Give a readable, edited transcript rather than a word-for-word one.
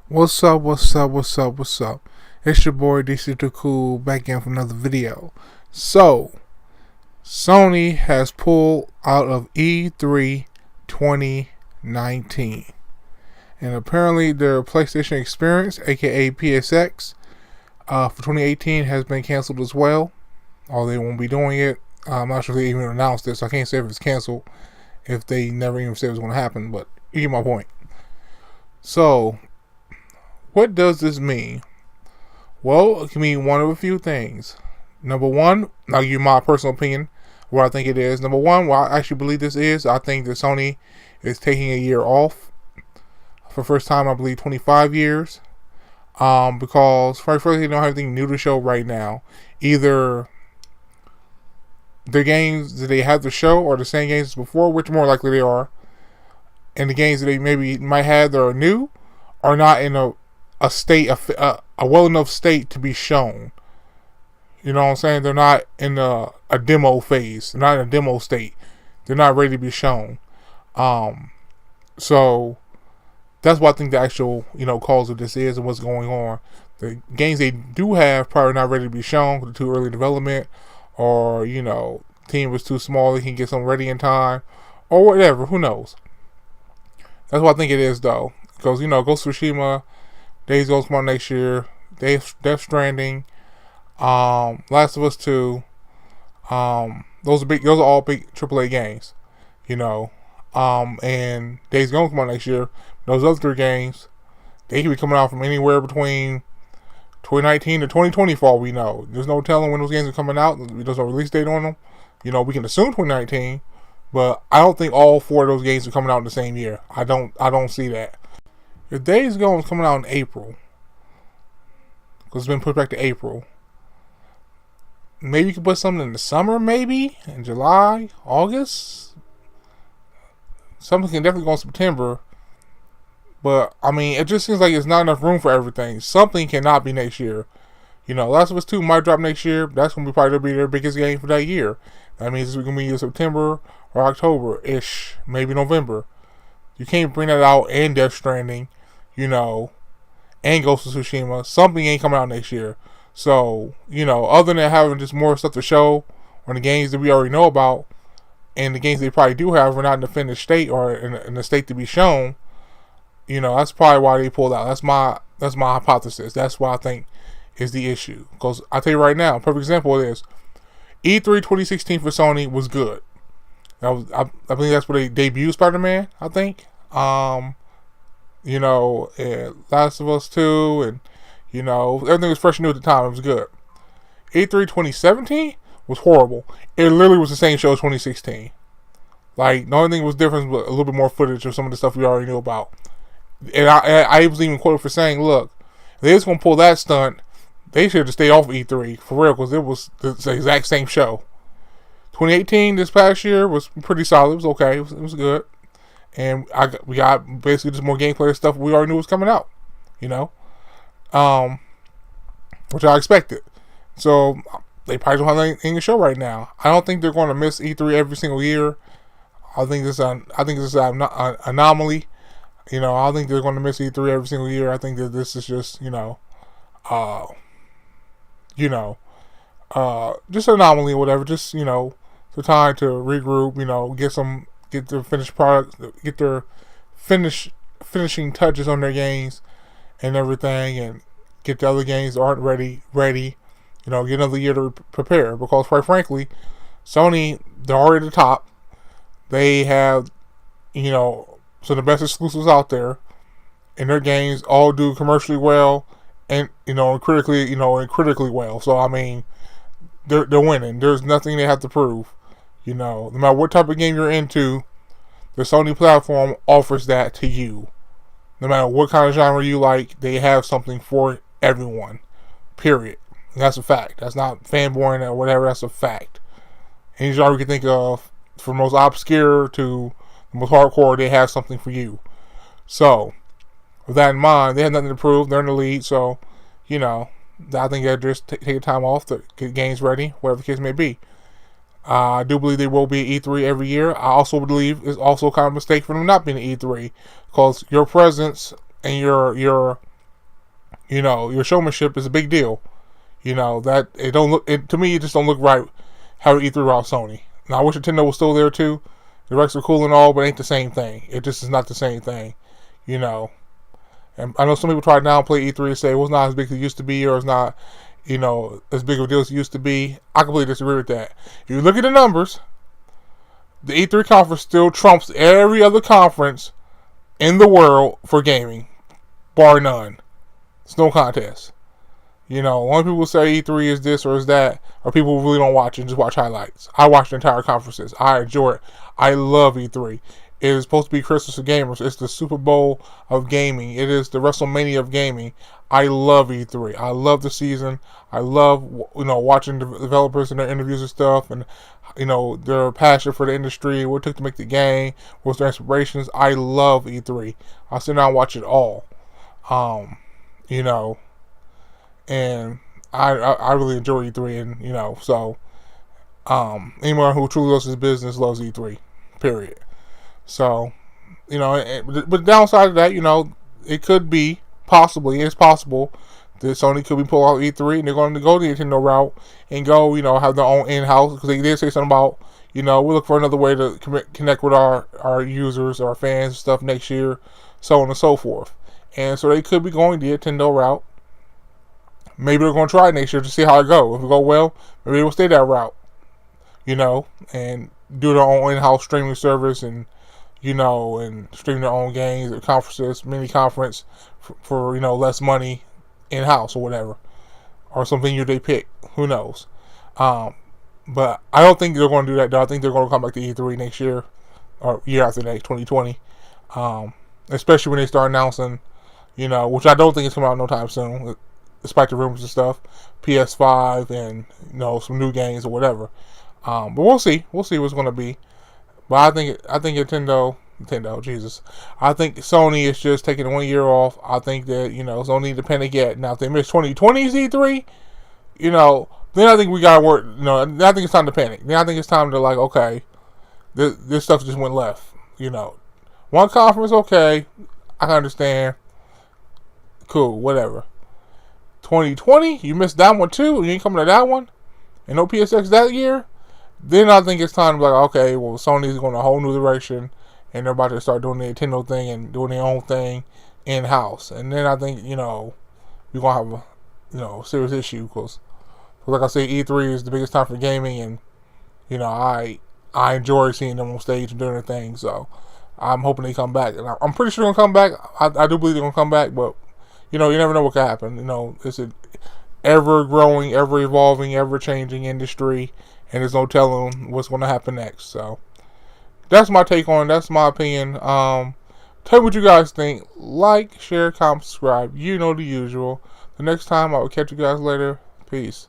What's up, what's up, what's up, what's up? It's your boy DC Too Cool back again for another video. So, Sony has pulled out of E3 2019. And apparently their PlayStation Experience, aka PSX, for 2018 has been canceled as well. Or they won't be doing it. I'm not sure if they even announced it, so I can't say if it's canceled if they never even said it was going to happen, but you get my point. So, what does this mean? Well, it can mean one of a few things. Number one, I'll give you my personal opinion, what I think it is. Number one, what I actually believe this is, I think that Sony is taking a year off for the first time, I believe, 25 years. Because, first, they don't have anything new to show right now. Either the games that they have to show are the same games as before, which more likely they are. And the games that they maybe might have that are new are not in a state, a well enough state to be shown. You know what I'm saying? They're not in a demo phase. They're not in a demo state. They're not ready to be shown. So that's what I think the actual, cause of this is and what's going on. The games they do have probably not ready to be shown because they're too early development, or team was too small, they can get something ready in time, or whatever. Who knows? That's what I think it is, though. Because Ghost of Tsushima, Days Gone come out next year. Death Stranding, Last of Us 2. Those are all big AAA games, and Days Gone come out next year. Those other three games, they can be coming out from anywhere between 2019 to 2020 for all we know. There's no telling when those games are coming out. There's no release date on them. We can assume 2019, but I don't think all four of those games are coming out in the same year. I don't see that. If Days Gone is coming out in April, because it's been put back to April, maybe you could put something in the summer, maybe in July, August. Something can definitely go in September, but it just seems like it's not enough room for everything. Something cannot be next year. Last of Us 2 might drop next year. But that's going to probably be their biggest game for that year. That means it's going to be either September or October-ish, maybe November. You can't bring that out and Death Stranding, and Ghost of Tsushima. Something ain't coming out next year. So, other than having just more stuff to show on the games that we already know about, and the games they probably do have are not in the finished state or in the state to be shown, that's probably why they pulled out. That's my hypothesis. That's what I think is the issue. Because I'll tell you right now, a perfect example is E3 2016 for Sony was good. I believe that's where they debuted Spider-Man, I think. And Last of Us 2, and, everything was fresh and new at the time. It was good. E3 2017 was horrible. It literally was the same show as 2016. Like, the only thing that was different was a little bit more footage of some of the stuff we already knew about. And I was even quoted for saying, look, if they was going to pull that stunt, they should have stayed off E3, for real, because it was the exact same show. 2018, this past year, was pretty solid. It was okay. It was good. And we got basically just more gameplay stuff we already knew was coming out. Which I expected. So, they probably don't have anything to show right now. I don't think they're going to miss E3 every single year. I think this is an anomaly. I don't think they're going to miss E3 every single year. I think that this is just, just an anomaly or whatever. Just, the time to regroup, get their finished product, get their finishing touches on their games and everything, and get the other games that aren't ready, get another year to prepare. Because quite frankly, Sony, they're already at the top. They have, some of the best exclusives out there, and their games all do commercially well, and critically well. So they're winning. There's nothing they have to prove. No matter what type of game you're into, the Sony platform offers that to you. No matter what kind of genre you like, they have something for everyone. Period. And that's a fact. That's not fanboying or whatever. That's a fact. Any genre you can think of, from most obscure to the most hardcore, they have something for you. So, with that in mind, they have nothing to prove. They're in the lead. So, I think they're just taking time off to get games ready, whatever the case may be. I do believe there will be E3 every year. I also believe it's also kind of a mistake for them not being at E3, because your presence and your You know, your showmanship is a big deal. You know that it don't look. To me, it just don't look right how E3 without Sony. Now I wish Nintendo was still there too. The Rex are cool and all, but it ain't the same thing. It just is not the same thing. You know. And I know some people try to downplay E3 and say, well, it's not as big as it used to be, or it's not, you know, as big of a deal as it used to be. I completely disagree with that. If you look at the numbers, the E3 conference still trumps every other conference in the world for gaming, bar none. It's no contest. You know, a lot of people say E3 is this or is that, or people who really don't watch it and just watch highlights. I watch the entire conferences. I enjoy it. I love E3. It is supposed to be Christmas for gamers. It's the Super Bowl of gaming. It is the WrestleMania of gaming. I love E3. I love the season. I love, you know, watching the developers and their interviews and stuff, and, you know, their passion for the industry, what it took to make the game, what's their inspirations. I love E3. I'll sit down and watch it all. You know, and I really enjoy E3, and, you know, so anyone who truly loves his business loves E3. Period. So, you know, but the downside of that, you know, it could be it's possible that Sony could be pulling out E3 and they're going to go the Nintendo route and go, you know, have their own in-house, because they did say something about, you know, we look for another way to connect with our users, our fans and stuff next year, so on and so forth. And so they could be going the Nintendo route. Maybe they're going to try it next year to see how it goes. If it goes well, maybe they will stay that route, you know, and do their own in-house streaming service and, you know, and stream their own games or conferences, mini conference for you know, less money in-house or whatever, or something they pick. Who knows? But I don't think they're going to do that, though. I think they're going to come back to E3 next year, or year after next, 2020. Especially when they start announcing, you know, which I don't think is coming out no time soon, despite the rumors and stuff, PS5 and, you know, some new games or whatever. But we'll see. We'll see what's going to be. But I think Nintendo, Jesus. I think Sony is just taking 1 year off. I think that, you know, Sony need to panic yet. Now, if they miss 2020's E3, you know, then I think we got to work, you know, I think it's time to panic. Then I think it's time to, like, okay, this stuff just went left, you know. One conference, okay, I can understand. Cool, whatever. 2020, you missed that one too, and you ain't coming to that one, and no PSX that year. Then I think it's time to be like, okay, well, Sony's going a whole new direction, and they're about to start doing the Nintendo thing and doing their own thing in-house. And then I think, you know, we're going to have a, you know, serious issue, because like I say, E3 is the biggest time for gaming, and, you know, I enjoy seeing them on stage and doing their thing, so I'm hoping they come back. And I'm pretty sure they're going to come back. I do believe they're going to come back, but, you know, you never know what could happen. You know, it's an ever-growing, ever-evolving, ever-changing industry, and there's no telling what's going to happen next. So that's my take on it. That's my opinion. Tell me what you guys think. Like, share, comment, subscribe. You know the usual. The next time, I will catch you guys later. Peace.